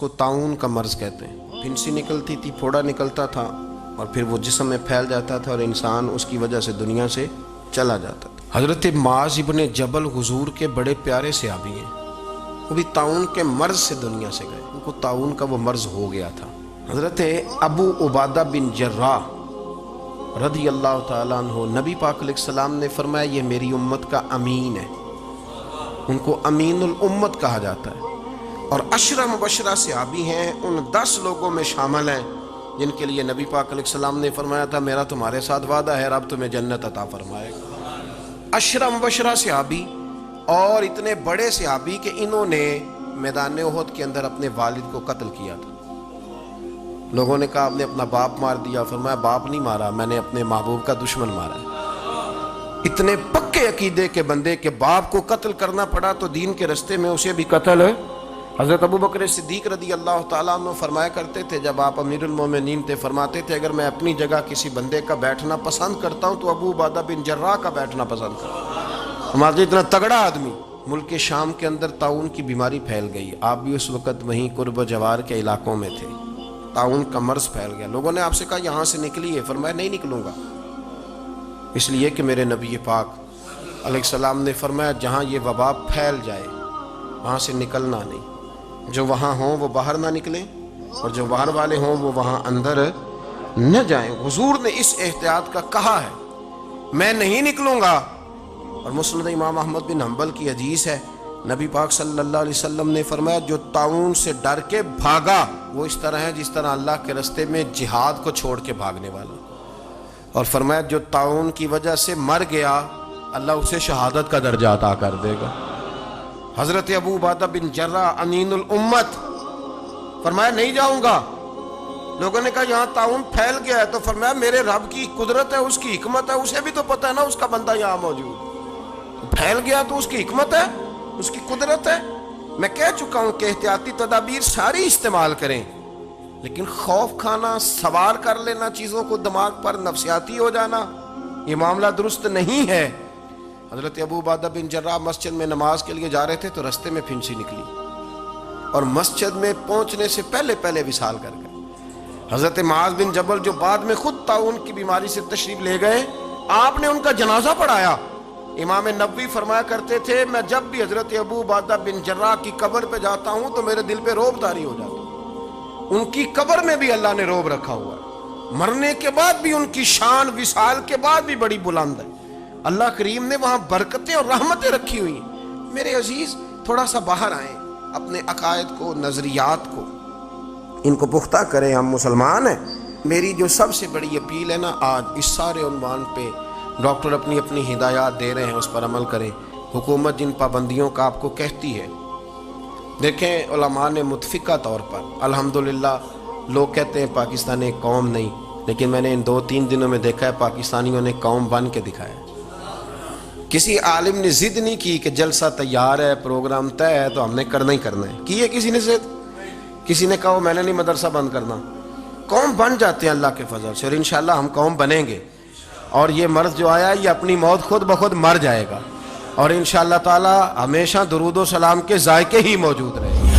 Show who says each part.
Speaker 1: کو ताउन का मर्ज कहते हैं। फिंसी निकलती थी, फोड़ा निकलता था और फिर वो जिस्म में फैल जाता था और इंसान उसकी वजह से दुनिया से चला जाता था। हज़रत माज इब्ने जबल हुजूर के बड़े प्यारे सहाबी हैं, वो भी ताउन के मर्ज से दुनिया से गए, उनको ताउन का वो मर्ज हो गया था। हज़रत अबू उबादा बिन जर्राह रदी अल्लाह ताला अन्हु, नबी पाक अलैहिस्सलाम ने फरमाया ये मेरी उम्मत का अमीन है, उनको अमीनुल उम्मत कहा जाता है। और अशरा मुबशरा सहाबी हैं, उन 10 लोगों में शामिल हैं जिनके लिए नबी पाक अलैहिस्सलाम ने फरमाया था मेरा तुम्हारे साथ वादा है, रब तुम्हें जन्नत अता फरमाएगा। अशरा मुबशरा सहाबी और इतने बड़े सहाबी कि इन्होंने मैदान उहद के अंदर अपने वालिद को कत्ल किया था। लोगों ने कहा आपने अपना बाप मार दिया, फरमाया बाप नहीं मारा, मैंने अपने महबूब का दुश्मन मारा है। इतने पक्के अकीदे के बंदे के बाप को कत्ल करना पड़ा तो दीन के रास्ते में उसे भी कत्ल है। हज़रत अबू बकर सिद्दीक रदी अल्लाह ताला अन्हु फरमाया करते थे, जब आप अमीरुल मोमिनीन थे, फरमाते थे अगर मैं अपनी जगह किसी बंदे का बैठना पसंद करता हूँ तो अबू उबादा बिन जर्राह का बैठना पसंद करता हूँ। हमारा इतना तगड़ा आदमी। मुल्क शाम के अंदर ताउन की बीमारी फैल गई, आप भी उस वक़्त वहीं कुर्ब जवार के इलाकों में थे। ताउन का मर्ज फैल गया, लोगों ने आपसे कहा यहाँ से निकलिए, फरमाया नहीं निकलूँगा, इसलिए कि मेरे नबी पाक अलैहिस्सलाम ने फरमाया जहाँ ये वबा फैल जाए वहाँ से निकलना नहीं, जो वहाँ हों वो बाहर ना निकलें और जो बाहर वाले हों वो वहाँ अंदर न जाएं। हुजूर ने इस एहतियात का कहा है, मैं नहीं निकलूँगा। और मुस्नद इमाम अहमद बिन हंबल की हदीस है, नबी पाक सल्लल्लाहु अलैहि वसल्लम ने फरमाया जो ताउन से डर के भागा वो इस तरह है जिस तरह अल्लाह के रास्ते में जिहाद को छोड़ के भागने वाला। और फरमाया जो ताउन की वजह से मर गया अल्लाह उसे शहादत का दर्जा अता कर देगा। हज़रत अबू उबादा बिन जर्राह अमीनुल उम्मत, फरमाया नहीं जाऊंगा। लोगों ने कहा यहाँ ताउन फैल गया है, तो फरमाया मेरे रब की कुदरत है, उसकी हिकमत है, उसे भी तो पता है ना उसका बंदा यहाँ मौजूद, फैल गया तो उसकी हिकमत है, उसकी कुदरत है। मैं कह चुका हूँ कि एहतियाती तदाबीर सारी इस्तेमाल करें, लेकिन खौफ खाना, सवार कर लेना चीज़ों को दिमाग पर, नफसियाती हो जाना, ये मामला दुरुस्त नहीं है। हज़रत अबू उबादा बिन जर्राह मस्जिद में नमाज के लिए जा रहे थे तो रास्ते में फिंसी निकली और मस्जिद में पहुंचने से पहले पहले विसाल कर गए। हज़रत माज बिन जबल जो बाद में खुद ताउन की बीमारी से तशरीफ ले गए, आपने उनका जनाजा पढ़ाया। इमाम नबवी फरमाया करते थे मैं जब भी हज़रत अबू उबादा बिन जर्राह की कब्र पे जाता हूँ तो मेरे दिल पे रोब तारी हो जाती। उनकी कब्र में भी अल्लाह ने रोब रखा हुआ है, मरने के बाद भी उनकी शान विसाल के बाद भी बड़ी बुलंद है। अल्लाह करीम ने वहाँ बरकतें और रहमतें रखी हुई हैं। मेरे अजीज थोड़ा सा बाहर आएँ, अपने अकायद को, नज़रियात को, इनको पुख्ता करें। हम मुसलमान हैं। मेरी जो सबसे बड़ी अपील है ना, आज इस सारे उन्वान पे डॉक्टर अपनी अपनी हिदायत दे रहे हैं, उस पर अमल करें। हुकूमत जिन पाबंदियों का आपको कहती है, देखें उलमा ने मुतफ़िका तौर पर अल्हम्दुलिल्लाह, लोग कहते हैं पाकिस्तान एक कौम नहीं, लेकिन मैंने इन 2-3 दिनों में देखा है पाकिस्तानियों ने कौम बन के दिखाया। किसी आलिम ने जिद नहीं की कि जलसा तैयार है, प्रोग्राम तय है तो हमने करना ही करना है, की है किसी ने जिद? किसी ने कहा मैंने नहीं मदरसा बंद करना। कौम बन जाते हैं अल्लाह के फजल से, और इंशाअल्लाह हम कौम बनेंगे। और ये मर्द जो आया ये अपनी मौत खुद ब खुद मर जाएगा और इंशाअल्लाह ताला हमेशा दुरूद व सलाम के जायके ही मौजूद रहे।